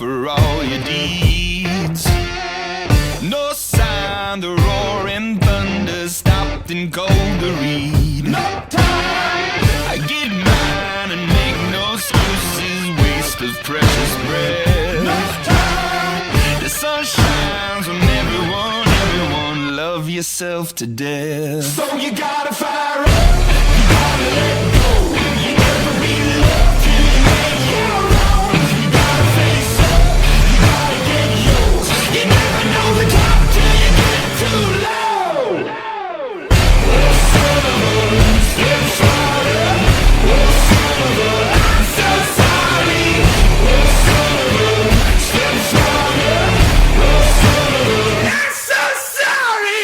for all your deeds. No sign the roaring thunder stopped and cold to read. No time. I get mine and make no excuses, waste of precious breath. No time. The sun shines on everyone, everyone, love yourself to death. So you gotta fire up, you gotta let go. You never be loved till you make your own. You gotta face up, you gotta get yours. You never know the top till you get too low. Oh son of a, step harder. Oh son of a, I'm so sorry. Oh son of a, step harder. Oh son of a, I'm so sorry.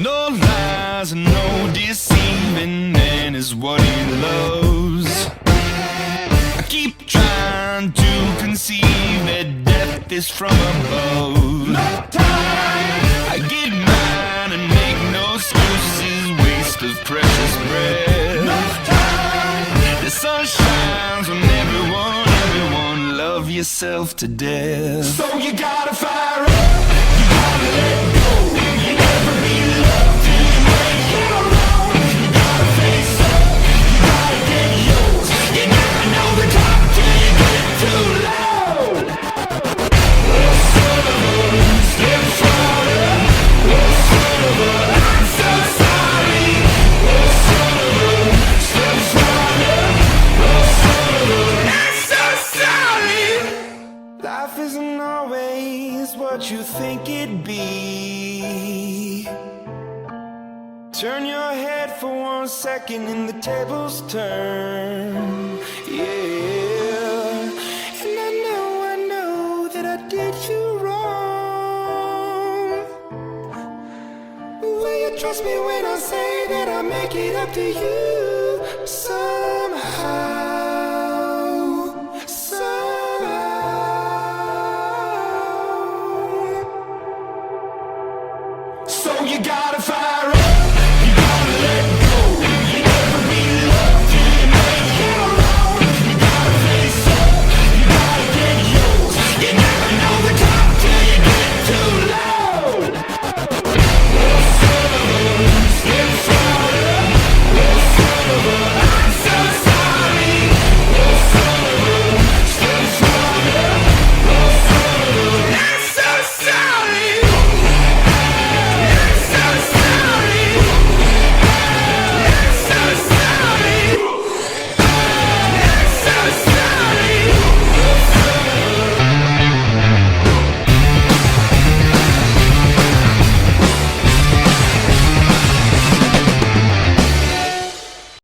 No lies and no deceiving, man is what he loves. I keep trying to conceive that death is from above. No time. I get mine and make no excuses, waste of precious breath. No time. The sun shines on everyone, everyone, love yourself to death. So you gotta fire up, you gotta let go. You never be loved till you make your own. You gotta face up, you gotta get yours. You never know the top till you get too low. Oh son of a, step harder. Oh son of a, I'm so sorry. Oh son of a, step harder. Oh son of a, I'm so sorry. Life isn't always what you think it'd be. Turn your head for 1 second and the tables turn. Yeah. And I know that I did you wrong. Will you trust me when I say that I'll make it up to you somehow?